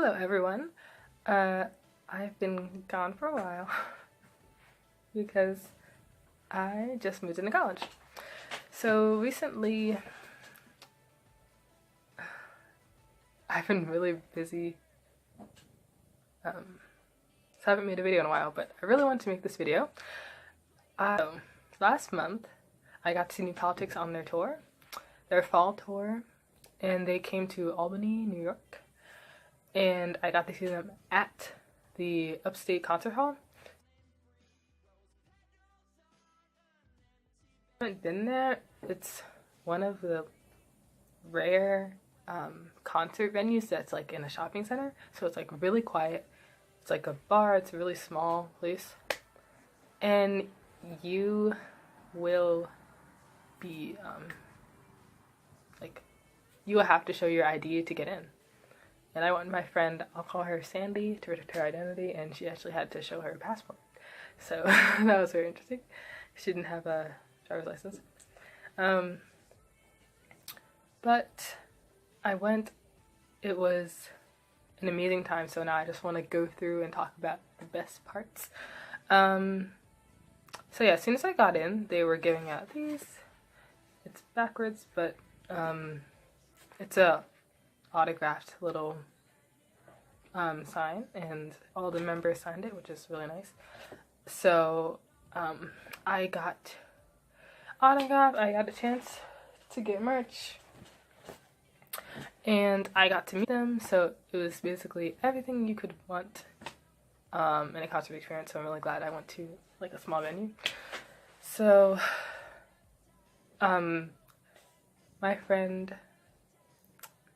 Hello everyone. I've been gone for a while because I just moved into college. So recently I've been really busy, so I haven't made a video in a while, but I really wanted to make this video. Last month I got to see New Politics on their tour, their fall tour, and they came to Albany, New York. And I got to see them at the Upstate Concert Hall. I haven't been there. It's one of the rare concert venues that's like in a shopping center. So it's like really quiet. It's like a bar. It's a really small place. And you will be you will have to show your ID to get in. And I went with my friend, I'll call her Sandy, to protect her identity, and she actually had to show her passport. So that was very interesting. She didn't have a driver's license. But I went, it was an amazing time, so now I just want to go through and talk about the best parts. So yeah, as soon as I got in, they were giving out these. It's backwards, but it's a autographed little sign, and all the members signed it, which is really nice. So I got autograph, I got a chance to get merch, and I got to meet them. So it was basically everything you could want in a concert experience. So I'm really glad I went to like a small venue. So my friend,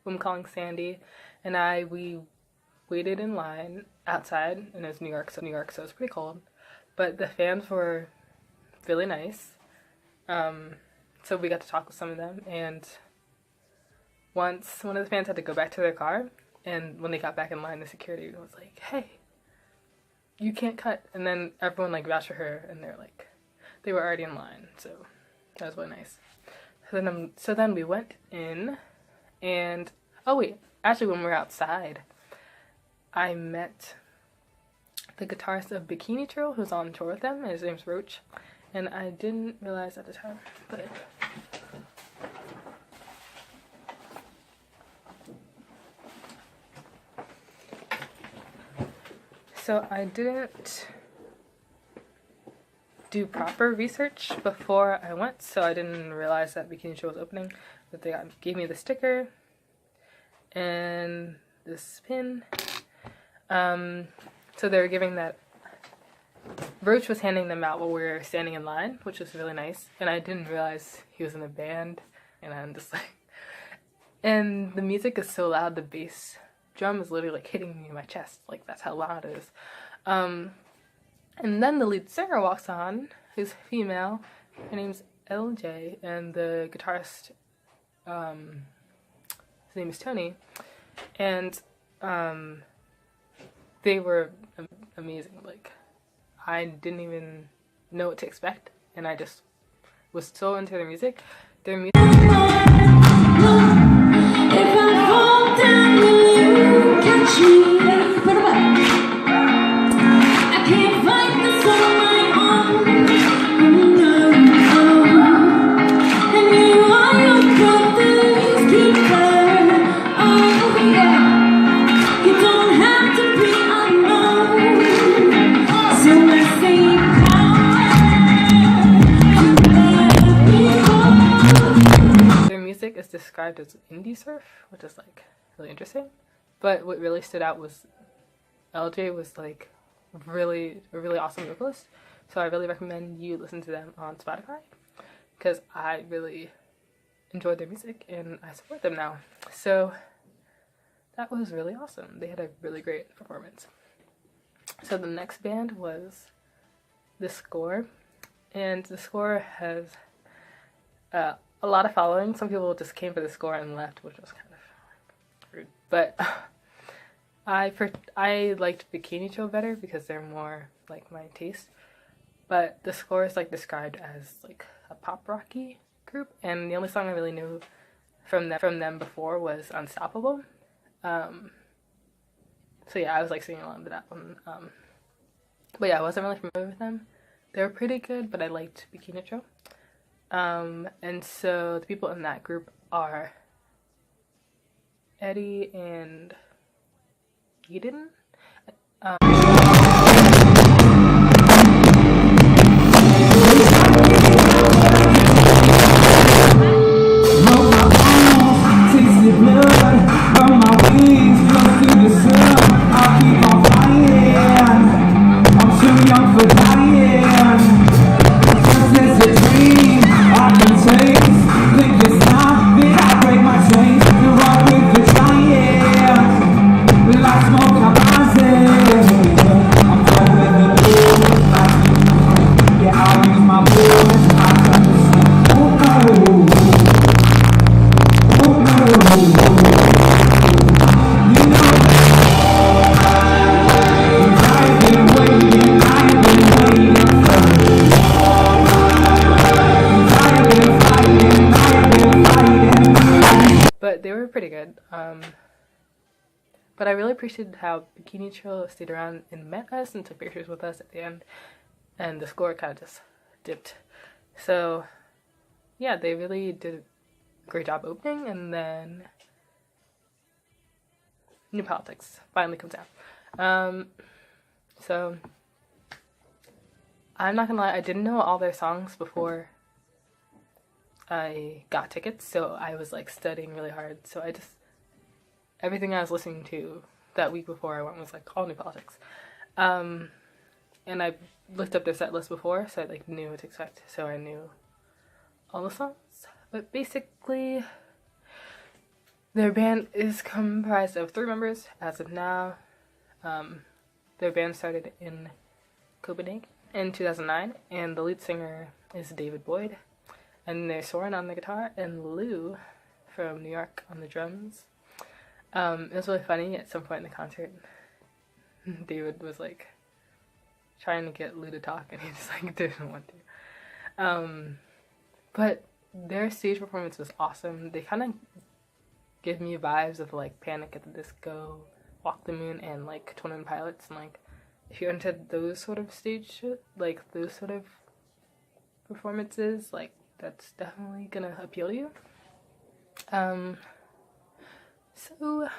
who I'm calling Sandy, and we waited in line outside, and it was New York, so it was pretty cold. But the fans were really nice. So we got to talk with some of them, and once one of the fans had to go back to their car, and when they got back in line, the security was like, "Hey, you can't cut." And then everyone like vouched for her, and they were already in line, so that was really nice. So then we went in, and oh wait, actually when we were outside, I met the guitarist of Bikini Trill, who's on tour with them, and his name's Roach. And I didn't realize at the time, but so I didn't do proper research before I went, so I didn't realize that Bikini Trill was opening. But they gave me the sticker and this pin. So they were giving that. Roach was handing them out while we were standing in line, which was really nice. And I didn't realize he was in a band, and I'm just like, and the music is so loud. The bass drum is literally like hitting me in my chest. Like, that's how loud it is. And then the lead singer walks on, who's female. Her name's LJ, and the guitarist, his name is Tony. And they were amazing. Like, I didn't even know what to expect, and I just was so into their music. Their music. Is described as indie surf, which is like really interesting. But what really stood out was LJ was like a really awesome vocalist. So I really recommend you listen to them on Spotify, because I really enjoyed their music and I support them now. So that was really awesome. They had a really great performance. So the next band was The Score, and The Score has a lot of following. Some people just came for The Score and left, which was kind of rude. But I liked Bikini Trill better because they're more like my taste. But The Score is like described as like a pop rocky group, and the only song I really knew from them before was Unstoppable. So yeah, I was like singing along to that one. But yeah, I wasn't really familiar with them. They were pretty good, but I liked Bikini Trill. And so the people in that group are Eddie and Eden. But they were pretty good. But I really appreciated how Bikini Trill stayed around and met us and took pictures with us at the end. And the score kind of just dipped. So, yeah, they really did a great job opening. And then New Politics finally comes out. So, I'm not gonna lie, I didn't know all their songs before I got tickets. So I was like studying really hard. So everything I was listening to that week before I went was like all New Politics. And I looked up their set list before, so I like knew what to expect. So I knew all the songs. But basically, their band is comprised of 3 members as of now. Their band started in Copenhagen in 2009, and the lead singer is David Boyd. And there's Soren on the guitar, and Lou from New York on the drums. It was really funny at some point in the concert. David was like trying to get Lou to talk, and he just like didn't want to. But their stage performance was awesome. They kind of give me vibes of like Panic at the Disco, Walk the Moon, and like 21 Pilots. And like if you're into those sort of like those sort of performances, like that's definitely gonna appeal to you. So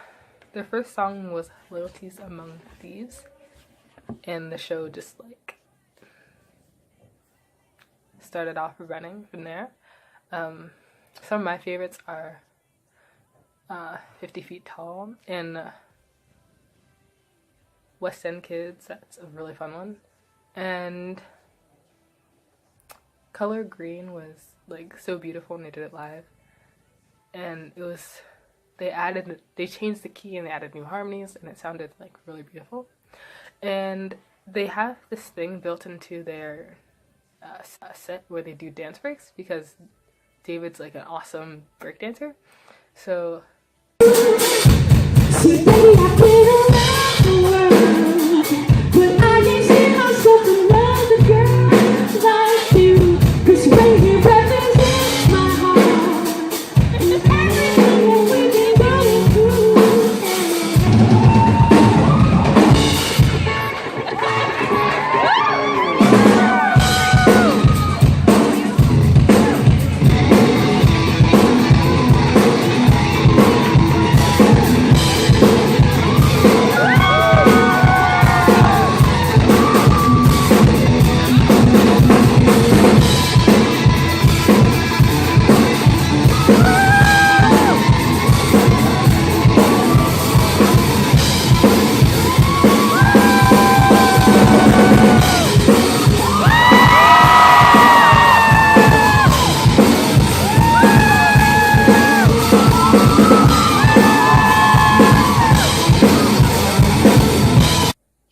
their first song was Loyalties Among Thieves, and the show just like started off running from there. Some of my favorites are 50 Feet Tall and West End Kids. That's a really fun one. And Color Green was like so beautiful, and they did it live. And it was, they changed the key and they added new harmonies, and it sounded like really beautiful. And they have this thing built into their set where they do dance breaks, because David's like an awesome break dancer. So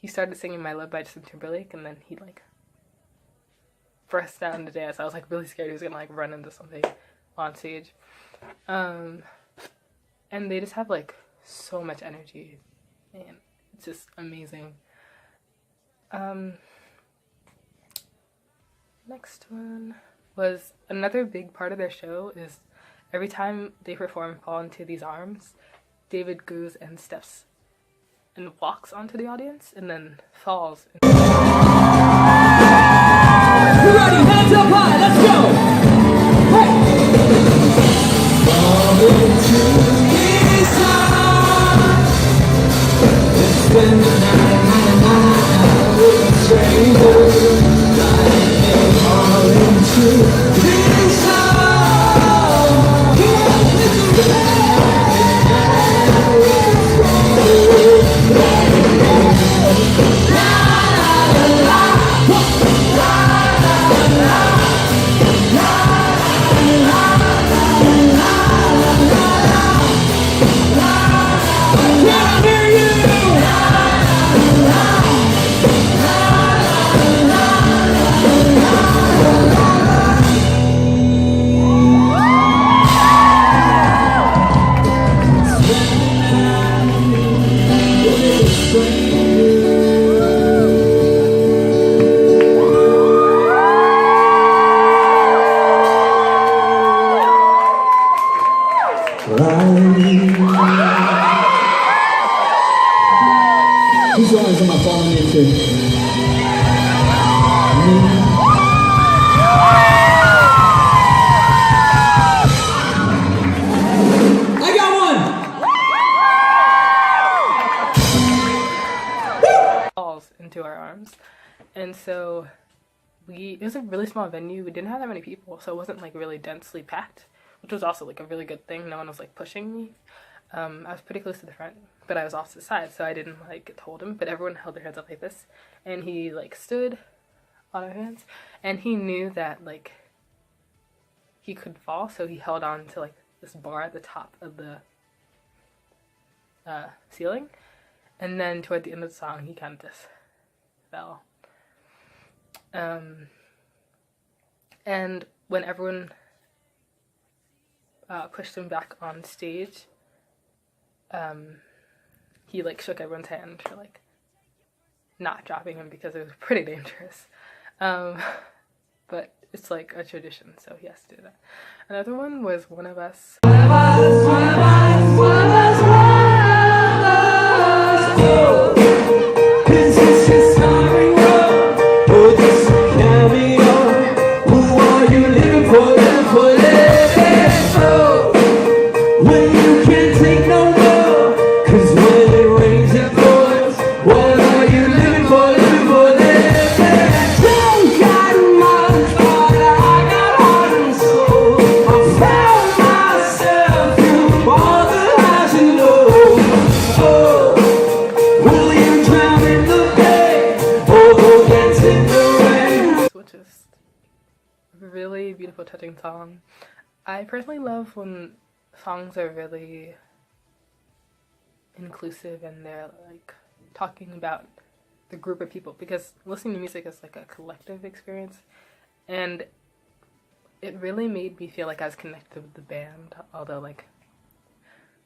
he started singing My Love by Justin Timberlake, and then he like burst out into dance. I was like really scared he was gonna like run into something on stage. And they just have like so much energy, and it's just amazing. Next one was another big part of their show is every time they perform Fall Into These Arms, David goes and steps and walks onto the audience and then falls. You ready? Hands up high, let's go! Hey! It's been the night with a stranger, all into this Whose songs am I falling into? I got one! Falls into our arms. And so it was a really small venue. We didn't have that many people, so it wasn't like really densely packed, which was also like a really good thing. No one was like pushing me. I was pretty close to the front, but I was off to the side, so I didn't like hold him, but everyone held their hands up like this, and he like stood on our hands, and he knew that like he could fall, so he held on to like this bar at the top of the ceiling, and then toward the end of the song he kind of just fell. And when everyone pushed him back on stage, he like shook everyone's hand for like not dropping him because it was pretty dangerous. But it's like a tradition, so he has to do that. Another one was One of Us. Really beautiful, touching song. I personally love when songs are really inclusive and they're like talking about the group of people, because listening to music is like a collective experience, and it really made me feel like I was connected with the band, although like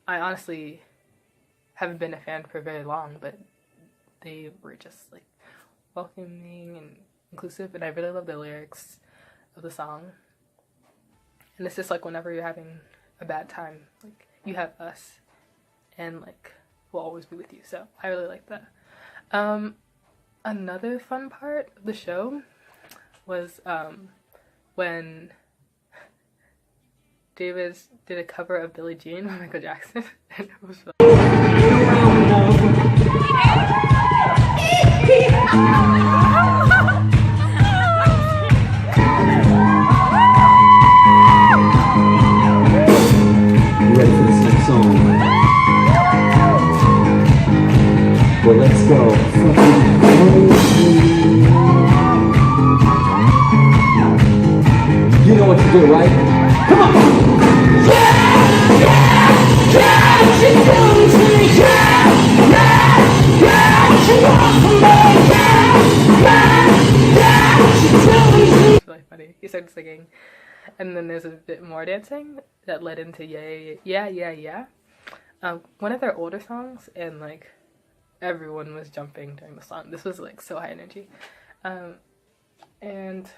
I honestly haven't been a fan for very long, but they were just like welcoming and inclusive, and I really love the lyrics of the song. And it's just like whenever you're having a bad time, like you have us, and like we'll always be with you. So I really like that. Another fun part of the show was when David did a cover of Billie Jean by Michael Jackson, and it was ready for this next song? Well, let's go. You know what to do, right? Come on! Yeah! Yeah! Yeah! She comes to me! Yeah! Yeah! Yeah! She wants to me! Yeah! Yeah! Yeah! She tells me! It's really funny. He started singing, and then there's a bit more dancing that led into Yeah, Yeah, Yeah, Yeah. One of their older songs, and like everyone was jumping during the song. This was like so high energy. And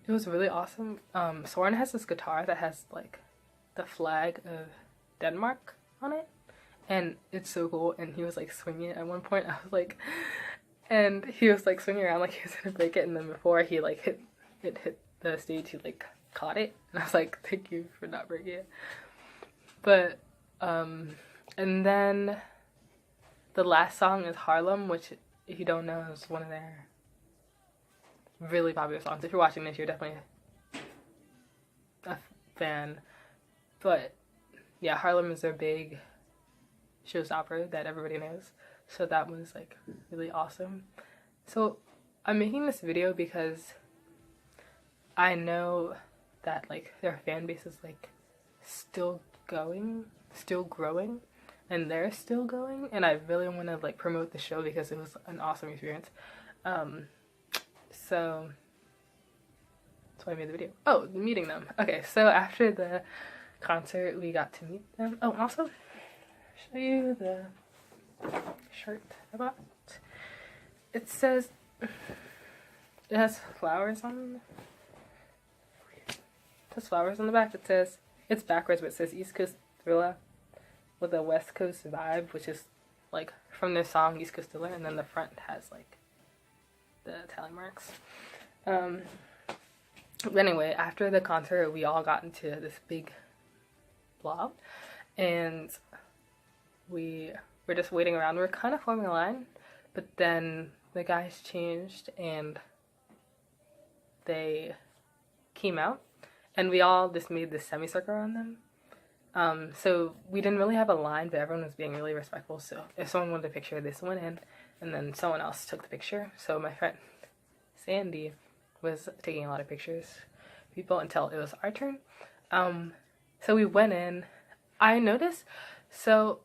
it was really awesome. Soren has this guitar that has like the flag of Denmark on it, and it's so cool. And he was like swinging it at one point. I was like, and he was like swinging around like he was gonna break it, and then before he like hit the stage, he like caught it, and I was like, thank you for not breaking it. But and then the last song is Harlem, which if you don't know is one of their really popular songs. If you're watching this, you're definitely a fan. But yeah, Harlem is their big showstopper that everybody knows. So that was like really awesome. So I'm making this video because I know that like their fan base is like still growing, and they're still going, and I really want to like promote the show because it was an awesome experience. So that's why I made the video. Oh, meeting them. Okay, so after the concert, we got to meet them. Oh, and also show you the shirt I bought. It says, it has flowers on. It has flowers on the back. It says, it's backwards, but it says East Coast Thriller with a West Coast vibe, which is like from their song East Coast Thriller, and then the front has like the tally marks. But anyway, after the concert, we all got into this big blob, and we were just waiting around. We were kind of forming a line, but then the guys changed and they came out, and we all just made this semicircle around them. So we didn't really have a line, but everyone was being really respectful. So if someone wanted a picture, this went in, and then someone else took the picture. So my friend Sandy was taking a lot of pictures, people, until it was our turn. So we went in. I noticed, so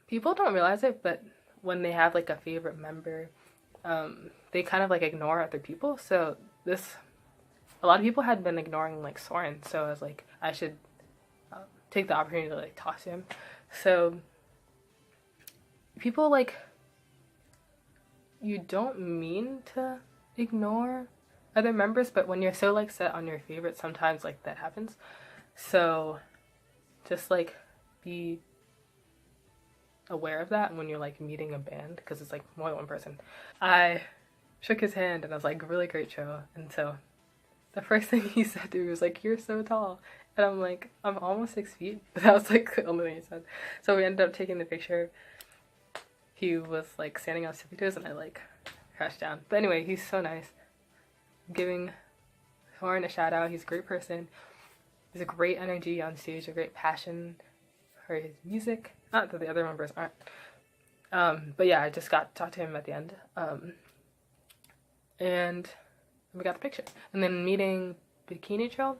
people don't realize it, but when they have like a favorite member, they kind of like ignore other people. So a lot of people had been ignoring like Soren. So I was like, I should take the opportunity to like talk to him. So people like, you don't mean to ignore other members, but when you're so like set on your favorite, sometimes like that happens. So just like be aware of that when you're like meeting a band, because it's like more than one person. I shook his hand and I was like, really great show. And so the first thing he said to me was like, you're so tall. And I'm like, I'm almost 6 feet. That was like the only thing he said. So we ended up taking the picture. He was like standing on his tippy toes and I like crashed down. But anyway, he's so nice. I'm giving Soren a shout out. He's a great person. He's a great energy on stage, a great passion for his music. Not that the other members aren't. But yeah, I just got to talk to him at the end. And we got the picture. And then meeting Bikini Trill,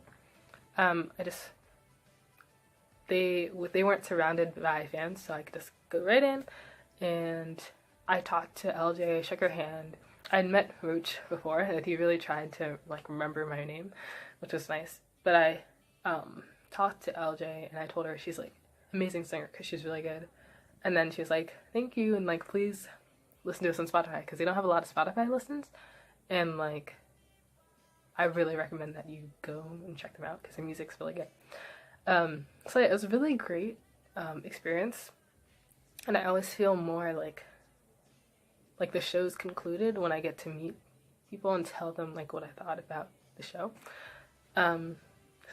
they weren't surrounded by fans, so I could just go right in, and I talked to LJ, shook her hand. I'd met Roach before, and he really tried to like remember my name, which was nice. But I talked to LJ, and I told her she's like amazing singer because she's really good. And then she was like, thank you, and like please listen to us on Spotify, because they don't have a lot of Spotify listens, and like I really recommend that you go and check them out because their music's really good. So yeah, it was a really great experience, and I always feel more like the show's concluded when I get to meet people and tell them like what I thought about the show. So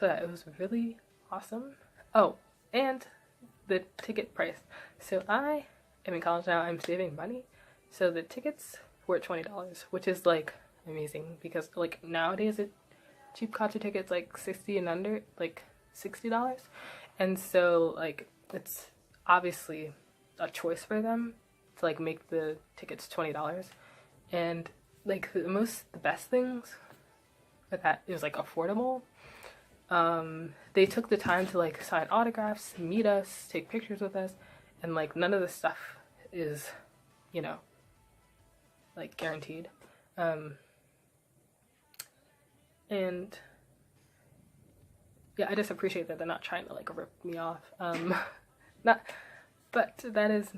yeah, it was really awesome. Oh, and the ticket price. So I am in college now. I'm saving money, so the tickets were $20, which is like amazing because like nowadays cheap concert tickets like 60 and under, like $60, and so like it's obviously a choice for them to like make the tickets $20. And like the best things with that, it was like affordable. They took the time to like sign autographs, meet us, take pictures with us, and like none of the stuff is, you know, like guaranteed. And yeah, I just appreciate that they're not trying to like rip me off. But that is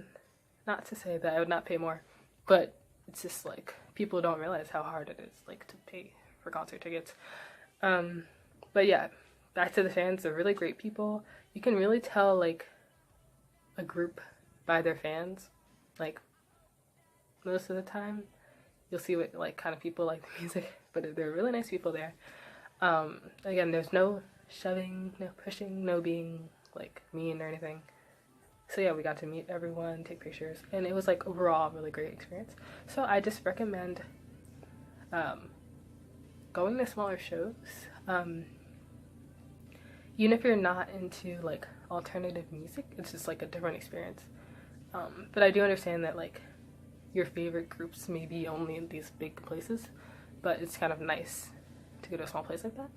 not to say that I would not pay more, but it's just like people don't realize how hard it is like to pay for concert tickets. But yeah, back to the fans, they're really great people. You can really tell like a group by their fans. Like most of the time, you'll see what like kind of people like the music, but they're really nice people there. Again, there's no shoving, no pushing, no being like mean or anything. So yeah, we got to meet everyone, take pictures, and it was like overall a really great experience. So I just recommend going to smaller shows. Even if you're not into like alternative music, it's just like a different experience. But I do understand that like your favorite groups may be only in these big places, but it's kind of nice to go to a small place like that.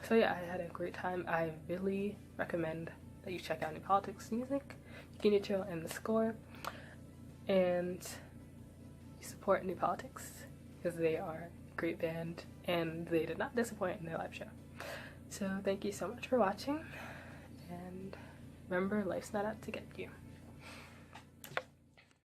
So yeah, I had a great time. I really recommend that you check out New Politics music, Bikini Trill, and The Score, and you support New Politics because they are a great band and they did not disappoint in their live show. So thank you so much for watching, and remember, life's not out to get you.